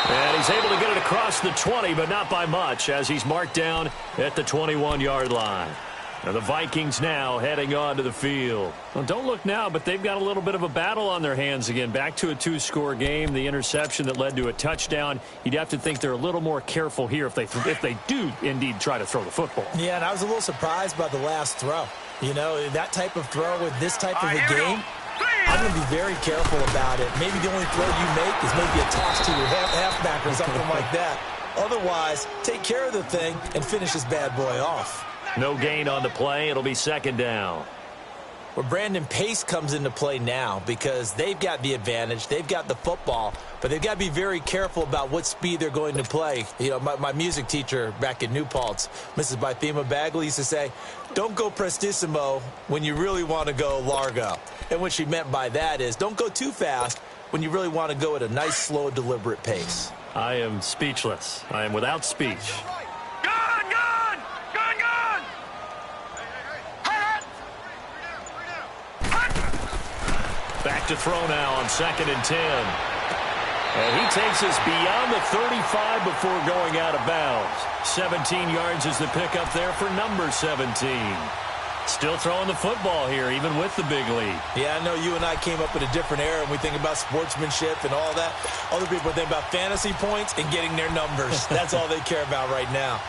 And he's able to get it across the 20, but not by much, as he's marked down at the 21-yard line. And the Vikings now heading on to the field. Well, don't look now, but they've got a little bit of a battle on their hands again. Back to a 2-score game. The interception that led to a touchdown. You'd have to think they're a little more careful here if they do indeed try to throw the football. Yeah, and I was a little surprised by the last throw. You know, that type of throw with this type of a game, I'm going to be very careful about it. Maybe the only throw you make is maybe a toss to your halfback or something like that. Otherwise, take care of the thing and finish this bad boy off. No gain on the play. It'll be second down. Well, Brandon, pace comes into play now because they've got the advantage. They've got the football, but they've got to be very careful about what speed they're going to play. You know, my music teacher back in New Paltz, Mrs. Bythema Bagley, used to say, don't go prestissimo when you really want to go largo. And what she meant by that is don't go too fast when you really want to go at a nice, slow, deliberate pace. I am speechless. I am without speech. Back to throw now on 2nd and 10. And he takes us beyond the 35 before going out of bounds. 17 yards is the pickup there for number 17. Still throwing the football here, even with the big lead. Yeah, I know you and I came up in a different era and we think about sportsmanship and all that. Other people think about fantasy points and getting their numbers. That's all they care about right now.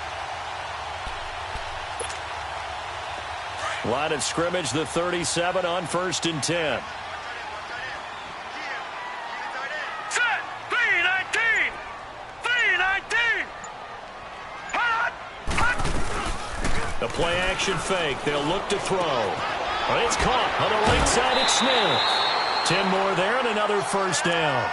Line of scrimmage, the 37 on 1st and 10. The play-action fake. They'll look to throw. But it's caught on the right side. It's Smith. 10 more there and another first down.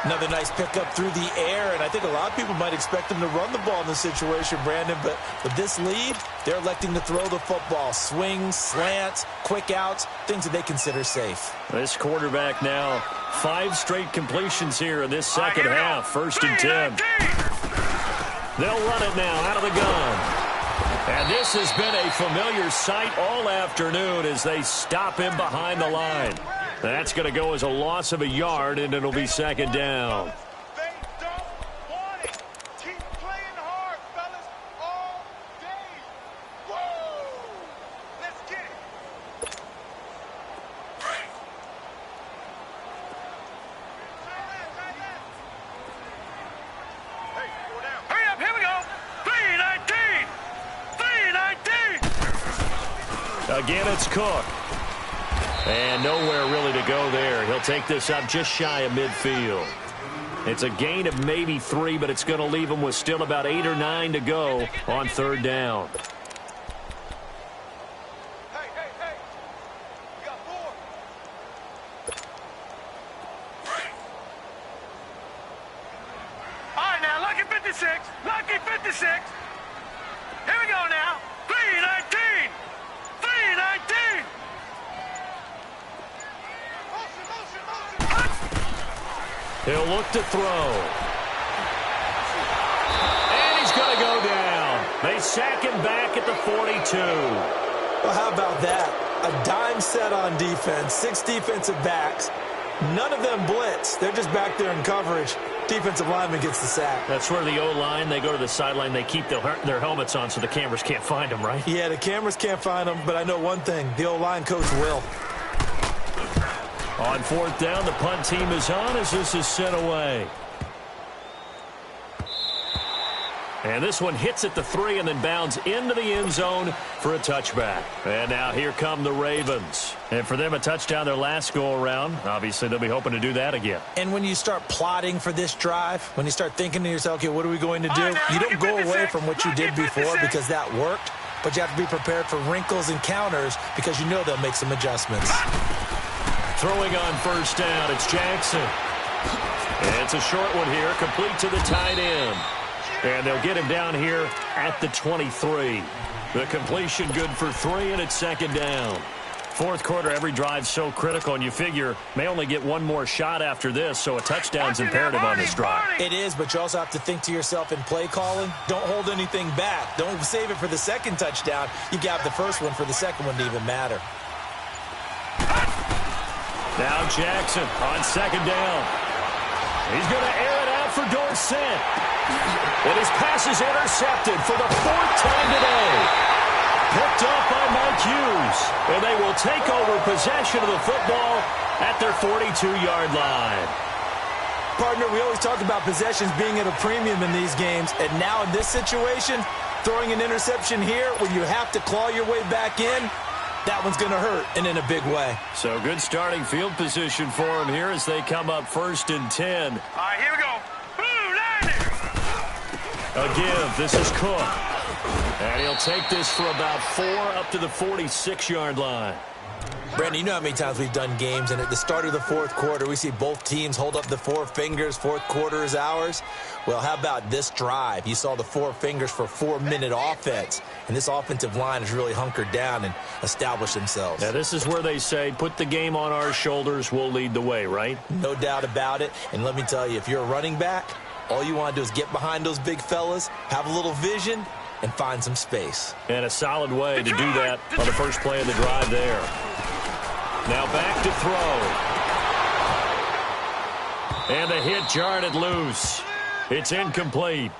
Another nice pickup through the air, and I think a lot of people might expect them to run the ball in this situation, Brandon, but with this lead, they're electing to throw the football. Swings, slants, quick outs, things that they consider safe. This quarterback now, 5 straight completions here in this second half. 1st and 10. They'll run it now out of the gun. And this has been a familiar sight all afternoon as they stop him behind the line. That's going to go as a loss of a yard, and it'll be second down. They don't want it. Keep playing hard, fellas, all day. Woo! Let's get it. Hey, go down. Hurry up, here we go. 319. 319. Again, it's Cook. And nowhere really to go there. He'll take this up just shy of midfield. It's a gain of maybe 3, but it's going to leave him with still about 8 or 9 to go on third down. Hey, hey, hey. You got 4. All right, now, lucky 56. Lucky 56. Here we go now. 3-19. 3-19. He'll look to throw. And he's going to go down. They sack him back at the 42. Well, how about that? A dime set on defense, 6 defensive backs. None of them blitz. They're just back there in coverage. Defensive lineman gets the sack. That's where the O-line, they go to the sideline, they keep their helmets on so the cameras can't find them, right? Yeah, the cameras can't find them, but I know one thing. The O-line coach will. On fourth down, the punt team is on as this is sent away. And this one hits at the 3 and then bounds into the end zone for a touchback. And now here come the Ravens. And for them, a touchdown their last go-around. Obviously, they'll be hoping to do that again. And when you start plotting for this drive, when you start thinking to yourself, okay, what are we going to do? You don't go away from what you did before because that worked, but you have to be prepared for wrinkles and counters because you know they'll make some adjustments. Throwing on first down, it's Jackson. And it's a short one here, complete to the tight end. And they'll get him down here at the 23. The completion good for 3, and it's second down. Fourth quarter, every drive so critical, and you figure may only get one more shot after this, so a touchdown's imperative on this drive. It is, but you also have to think to yourself in play calling, don't hold anything back. Don't save it for the second touchdown. You got the first one for the second one to even matter. Now Jackson on second down. He's going to air it out for Dorsett. And his pass is intercepted for the 4th time today. Picked up by Mike Hughes. And they will take over possession of the football at their 42-yard line. Partner, we always talk about possessions being at a premium in these games. And now in this situation, throwing an interception here when you have to claw your way back in, that one's going to hurt, and in a big way. So good starting field position for him here as they come up 1st and 10. All right, here we go. A give. This is Cook. And he'll take this for about 4 up to the 46-yard line. Brandon, you know how many times we've done games, and at the start of the fourth quarter, we see both teams hold up the 4 fingers. Fourth quarter is ours. Well, how about this drive? You saw the 4 fingers for 4-minute offense, and this offensive line has really hunkered down and established themselves. Now, this is where they say, put the game on our shoulders, we'll lead the way, right? No doubt about it. And let me tell you, if you're a running back, all you want to do is get behind those big fellas, have a little vision, and find some space. And a solid way to do that on the first play of the drive there. Now back to throw. And the hit jarred it loose. It's incomplete.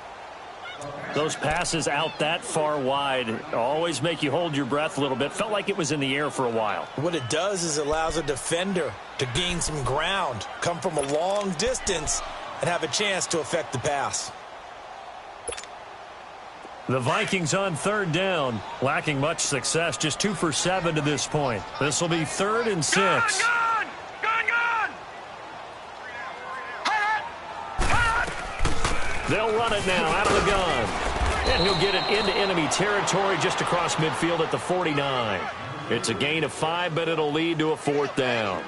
Those passes out that far wide always make you hold your breath a little bit. Felt like it was in the air for a while. What it does is it allows a defender to gain some ground, come from a long distance, and have a chance to affect the pass. The Vikings on third down, lacking much success, just 2 for 7 to this point. This will be 3rd and 6. Gone! They'll run it now out of the gun. And he'll get it into enemy territory just across midfield at the 49. It's a gain of 5, but it'll lead to a 4th down.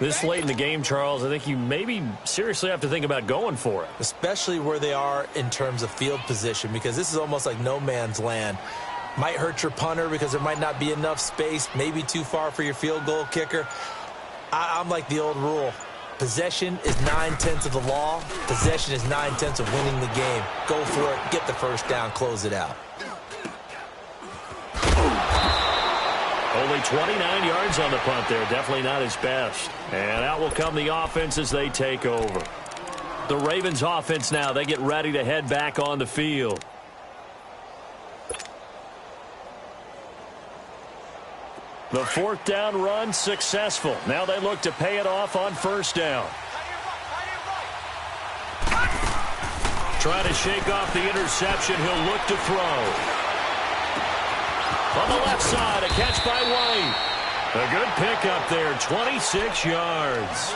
This late in the game, Charles, I think you maybe seriously have to think about going for it. Especially where they are in terms of field position, because this is almost like no man's land. Might hurt your punter because there might not be enough space, maybe too far for your field goal kicker. I'm like the old rule. Possession is 9/10 of the law. Possession is 9/10 of winning the game. Go for it, get the first down, close it out. Only 29 yards on the punt there. Definitely not his best. And out will come the offense as they take over. The Ravens offense now, they get ready to head back on the field. The 4th down run successful. Now they look to pay it off on first down. Trying to shake off the interception. He'll look to throw. On the left side, a catch by White. A good pickup there, 26 yards.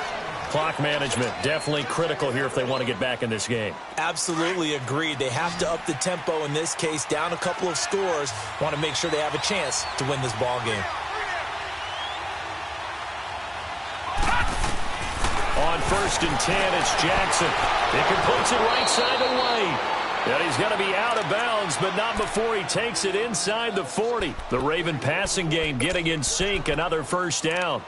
Clock management definitely critical here if they want to get back in this game. Absolutely agreed. They have to up the tempo in this case, down a couple of scores. Want to make sure they have a chance to win this ball game. On 1st and 10, it's Jackson. He completes it right side to White. And he's going to be out of bounds, but not before he takes it inside the 40. The Raven passing game getting in sync, another first down.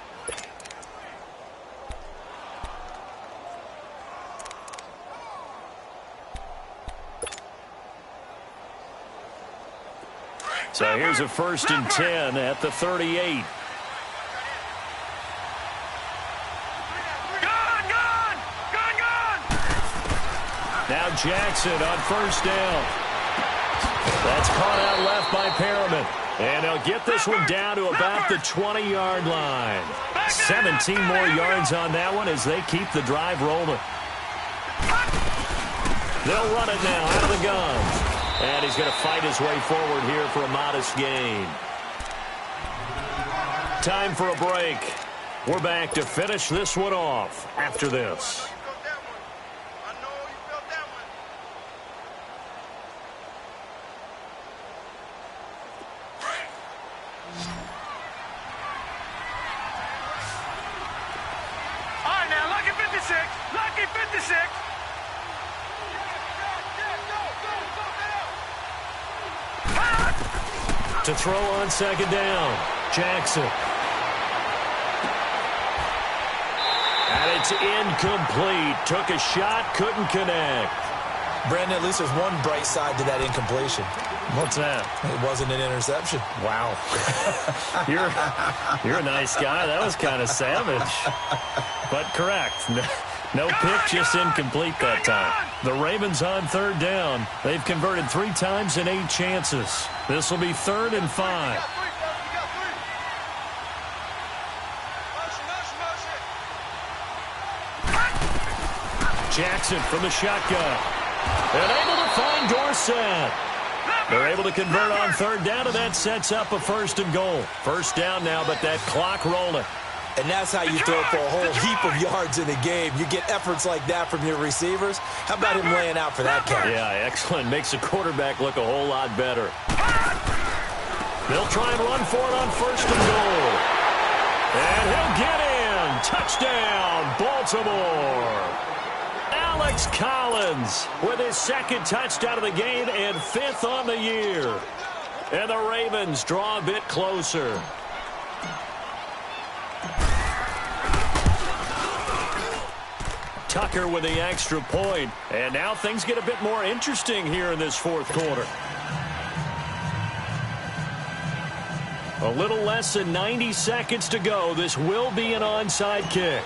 So here's a 1st and 10 at the 38. Now Jackson on 1st down. That's caught out left by Perriman. And they'll get this one down to about the 20-yard line. 17 more yards on that one as they keep the drive rolling. They'll run it now out of the gun. And he's going to fight his way forward here for a modest gain. Time for a break. We're back to finish this one off after this. All right, now, lucky 56. Lucky 56. To throw on 2nd down, Jackson. And it's incomplete. Took a shot, couldn't connect. Brandon, at least there's one bright side to that incompletion. What's that? It wasn't an interception. Wow. You're a nice guy. That was kind of savage. But correct. No pick, just incomplete that time. The Ravens on 3rd down. They've converted 3 times in 8 chances. This will be 3rd and 5. Jackson from the shotgun. And able to find Dorsett. They're able to convert on 3rd down, and that sets up a 1st and goal. 1st down now, but that clock rolling. And that's how you throw for a whole heap of yards in a game. You get efforts like that from your receivers. How about him laying out for that catch? Yeah, excellent. Makes the quarterback look a whole lot better. They'll try and run for it on 1st and goal. And he'll get in. Touchdown, Baltimore. Alex Collins with his 2nd touchdown of the game and 5th on the year. And the Ravens draw a bit closer. Tucker with the extra point. And now things get a bit more interesting here in this 4th quarter. A little less than 90 seconds to go. This will be an onside kick.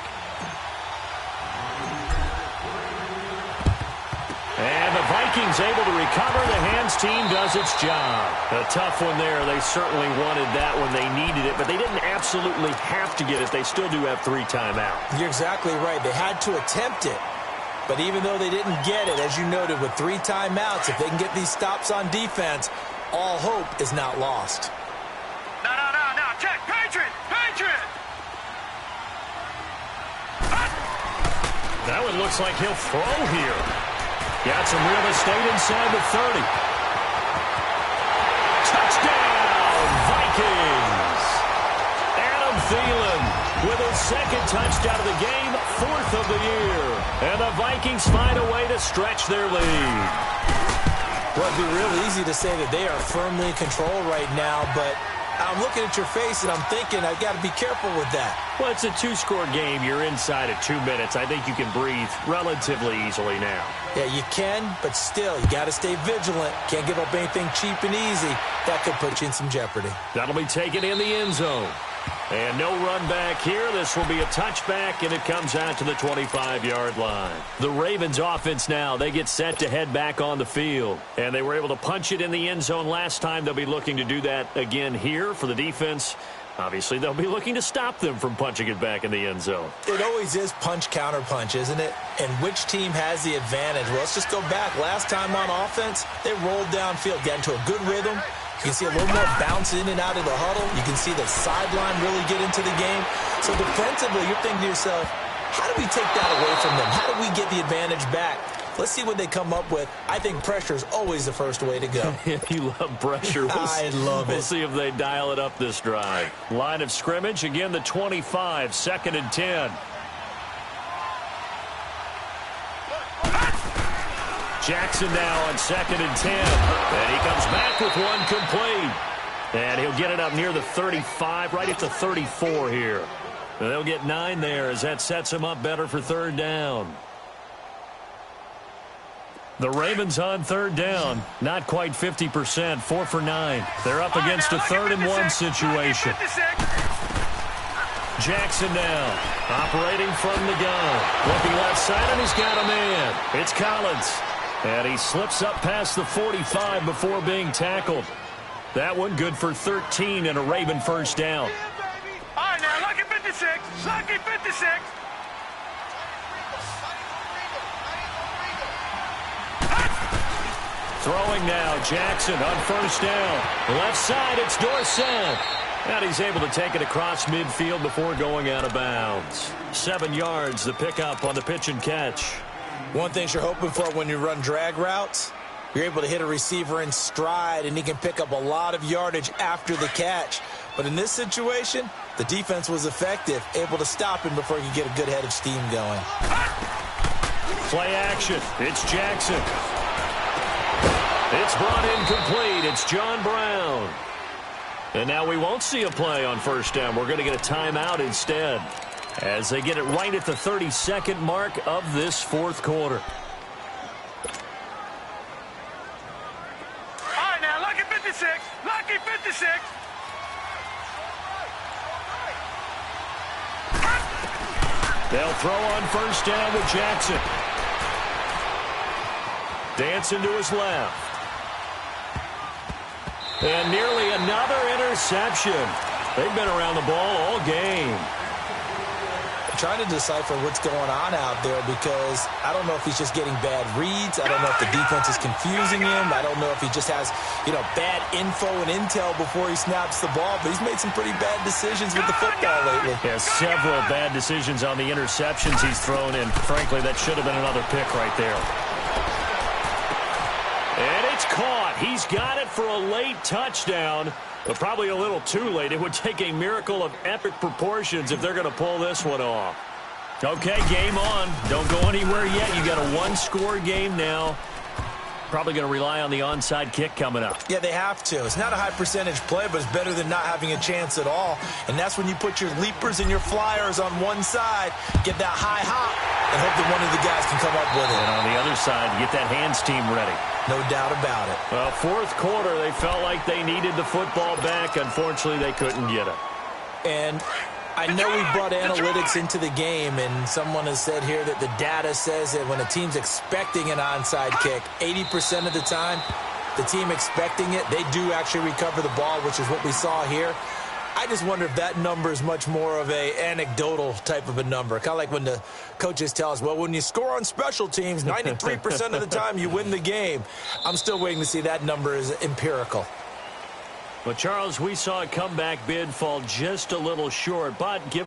And the Vikings able to recover. The hands team does its job. A tough one there. They certainly wanted that when they needed it, but they didn't absolutely have to get it. They still do have 3 timeouts. You're exactly right. They had to attempt it. But even though they didn't get it, as you noted, with 3 timeouts, if they can get these stops on defense, all hope is not lost. No. Check. Patriot. That one looks like he'll throw here. Got some real estate inside the 30. Touchdown, Vikings. Adam Thielen with his 2nd touchdown of the game, 4th of the year. And the Vikings find a way to stretch their lead. Well, it'd be real easy to say that they are firmly in control right now, but I'm looking at your face and I'm thinking I've got to be careful with that. Well, it's a 2-score game. You're inside at 2 minutes. I think you can breathe relatively easily now. Yeah, you can, but still, you got to stay vigilant. Can't give up anything cheap and easy. That could put you in some jeopardy. That'll be taken in the end zone. And no run back here. This will be a touchback, and it comes out to the 25-yard line. The Ravens offense now, they get set to head back on the field. And they were able to punch it in the end zone last time. They'll be looking to do that again here for the defense. Obviously, they'll be looking to stop them from punching it back in the end zone. It always is punch, counter punch, isn't it? And which team has the advantage? Well, let's just go back. Last time on offense, they rolled downfield, got into a good rhythm, You can see a little more bounce in and out of the huddle. You can see the sideline really get into the game. So defensively, you're thinking to yourself, how do we take that away from them? How do we get the advantage back? Let's see what they come up with. I think pressure is always the first way to go. You love pressure. I love it. We'll see if they dial it up this drive. Line of scrimmage, again the 25, 2nd and 10. Jackson now on 2nd and 10. And he comes back with one complete. And he'll get it up near the 35, right at the 34 here. And they'll get 9 there as that sets him up better for 3rd down. The Ravens on 3rd down. Not quite 50%, 4 for 9. They're up against a 3rd and 1 situation. Jackson now, operating from the gun. Looking left side, and he's got a man. It's Collins. And he slips up past the 45 before being tackled. That one good for 13 and a Raven 1st down. All right, now, lucky 56. Lucky 56. Throwing now, Jackson on 1st down. Left side, it's Dorsett. And he's able to take it across midfield before going out of bounds. 7 yards, the pickup on the pitch and catch. One thing you're hoping for when you run drag routes, you're able to hit a receiver in stride, and he can pick up a lot of yardage after the catch. But in this situation, the defense was effective, able to stop him before he could get a good head of steam going. Play action. It's Jackson. It's brought in complete. It's John Brown. And now we won't see a play on 1st down. We're going to get a timeout instead as they get it right at the 32nd mark of this 4th quarter. All right, now, lucky 56. Lucky 56. They'll throw on 1st down with Jackson. Dancing to his left. And nearly another interception. They've been around the ball all game. I'm trying to decipher what's going on out there because I don't know if he's just getting bad reads. I don't know if the defense is confusing him. I don't know if he just has, bad info and intel before he snaps the ball. But he's made some pretty bad decisions with the football lately. Yeah, several bad decisions on the interceptions he's thrown in. Frankly, that should have been another pick right there. And it's caught. He's got it for a late touchdown, but probably a little too late. It would take a miracle of epic proportions if they're going to pull this one off. Okay, game on. Don't go anywhere yet. You got a 1-score game now. Probably going to rely on the onside kick coming up. Yeah, they have to. It's not a high percentage play, but it's better than not having a chance at all. And that's when you put your leapers and your flyers on one side, get that high hop, and hope that one of the guys can come up with it. And on the other side, get that hands team ready. No doubt about it. Well, 4th quarter, they felt like they needed the football back. Unfortunately, they couldn't get it. And I know we brought analytics into the game, and someone has said here that the data says that when a team's expecting an onside kick, 80% of the time, the team expecting it, they do actually recover the ball, which is what we saw here. I just wonder if that number is much more of a anecdotal type of a number. Kind of like when the coaches tell us, well, when you score on special teams, 93% of the time you win the game. I'm still waiting to see that number is empirical. Well, Charles, we saw a comeback bid fall just a little short, but give